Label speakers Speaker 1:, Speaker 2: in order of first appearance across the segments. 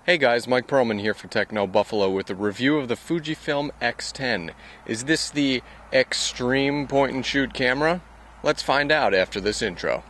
Speaker 1: Hey guys, Mike Perlman here for Techno Buffalo with a review of the Fujifilm X10. Is this the extreme point-and-shoot camera? Let's find out after this intro.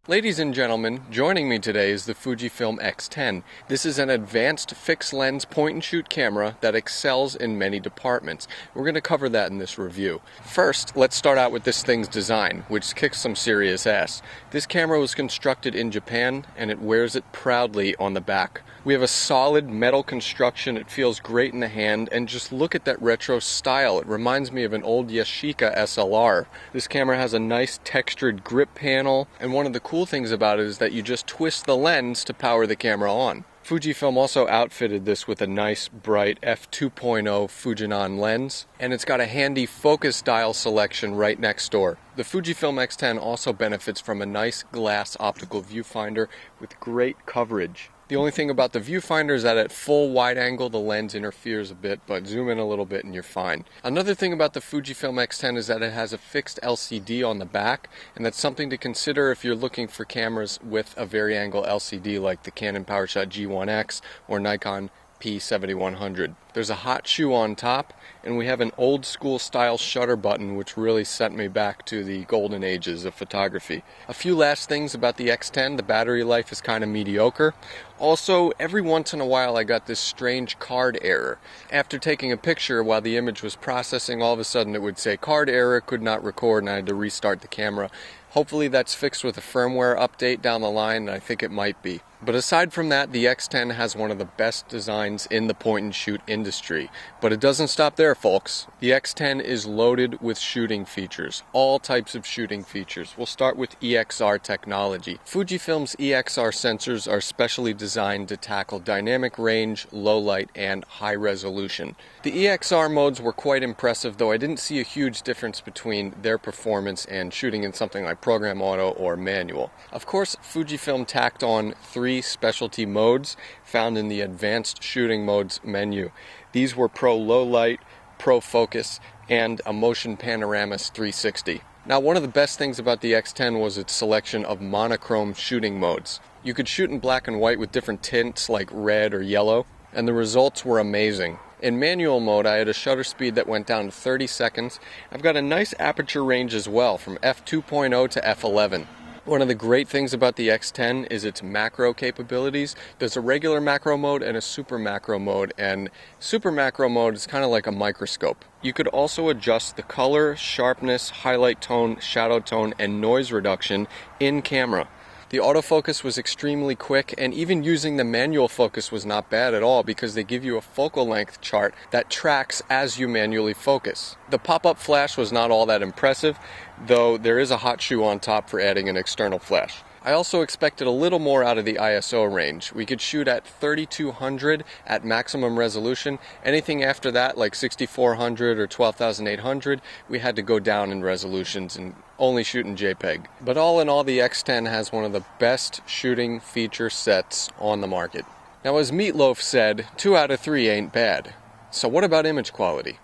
Speaker 1: Ladies and gentlemen, joining me today is the Fujifilm X10. This is an advanced fixed lens point-and-shoot camera that excels in many departments. We're going to cover that in this review. First, let's start out with this thing's design, which kicks some serious ass. This camera was constructed in Japan, and it wears it proudly on the back. We have a solid metal construction, it feels great in the hand, and just look at that retro style. It reminds me of an old Yashica SLR. This camera has a nice textured grip panel, and one of the cool things about it is that you just twist the lens to power the camera on. Fujifilm also outfitted this with a nice bright f2.0 Fujinon lens, and it's got a handy focus dial selection right next door. The Fujifilm X10 also benefits from a nice glass optical viewfinder with great coverage. The only thing about the viewfinder is that at full wide angle the lens interferes a bit, but zoom in a little bit and you're fine. Another thing about the Fujifilm X10 is that it has a fixed LCD on the back, and that's something to consider if you're looking for cameras with a vari-angle LCD like the Canon PowerShot G1X or Nikon P7100. There's a hot shoe on top, and we have an old school style shutter button which really sent me back to the golden ages of photography. A few last things about the X10, the battery life is kind of mediocre. Also, every once in a while I got this strange card error. After taking a picture while the image was processing, all of a sudden it would say card error, could not record, and I had to restart the camera. Hopefully that's fixed with a firmware update down the line, and I think it might be. But aside from that, the X10 has one of the best designs in the point-and-shoot industry. But it doesn't stop there, folks. The X10 is loaded with shooting features, all types of shooting features. We'll start with EXR technology. Fujifilm's EXR sensors are specially designed to tackle dynamic range, low light, and high resolution. The EXR modes were quite impressive, though I didn't see a huge difference between their performance and shooting in something like program auto or manual. Of course, Fujifilm tacked on 3 specialty modes found in the advanced shooting modes menu. These were Pro Low Light, Pro Focus, and a Motion Panoramas 360. Now, one of the best things about the X10 was its selection of monochrome shooting modes. You could shoot in black and white with different tints like red or yellow, and the results were amazing. In manual mode, I had a shutter speed that went down to 30 seconds. I've got a nice aperture range as well, from f2.0 to f11. One of the great things about the X10 is its macro capabilities. There's a regular macro mode and a super macro mode, and super macro mode is kind of like a microscope. You could also adjust the color, sharpness, highlight tone, shadow tone, and noise reduction in camera. The autofocus was extremely quick, and even using the manual focus was not bad at all because they give you a focal length chart that tracks as you manually focus. The pop-up flash was not all that impressive, though there is a hot shoe on top for adding an external flash. I also expected a little more out of the ISO range. We could shoot at 3200 at maximum resolution. Anything after that, like 6400 or 12800, we had to go down in resolutions and only shoot in JPEG. But all in all, the X10 has one of the best shooting feature sets on the market. Now, as Meatloaf said, 2 out of 3 ain't bad. So what about image quality?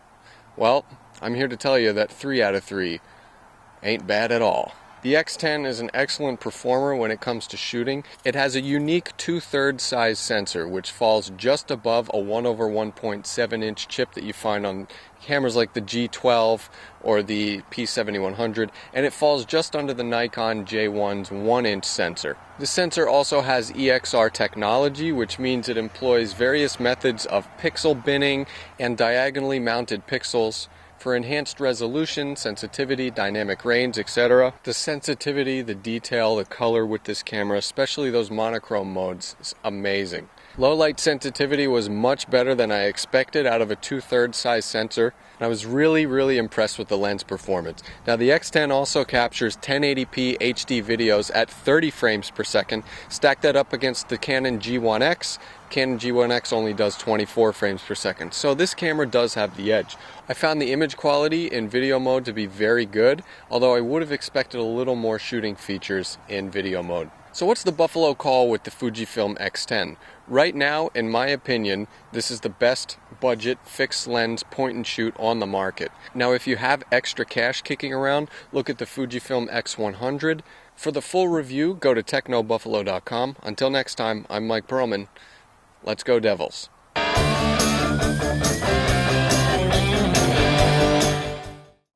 Speaker 1: Well, I'm here to tell you that 3 out of 3 ain't bad at all. The X10 is an excellent performer when it comes to shooting. It has a unique 2/3 size sensor, which falls just above a 1/1.7 inch chip that you find on cameras like the G12 or the P7100, and it falls just under the Nikon J1's 1-inch sensor. The sensor also has EXR technology, which means it employs various methods of pixel binning and diagonally mounted pixels for enhanced resolution, sensitivity, dynamic range, etc. The sensitivity, the detail, the color with this camera, especially those monochrome modes, is amazing. Low light sensitivity was much better than I expected out of a 2/3 size sensor, and I was really impressed with the lens performance. Now, the X10 also captures 1080p HD videos at 30 frames per second. Stack that up against the Canon G1X. Canon G1X only does 24 frames per second, so this camera does have the edge. I found the image quality in video mode to be very good, although I would have expected a little more shooting features in video mode. So what's the Buffalo call with the Fujifilm X10? Right now, in my opinion, this is the best budget fixed lens point and shoot on the market. Now if you have extra cash kicking around, look at the Fujifilm X100. For the full review, go to technobuffalo.com. Until next time, I'm Mike Perlman. Let's go Devils.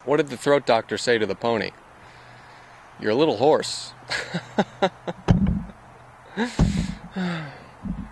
Speaker 1: What did the throat doctor say to the pony? You're a little hoarse.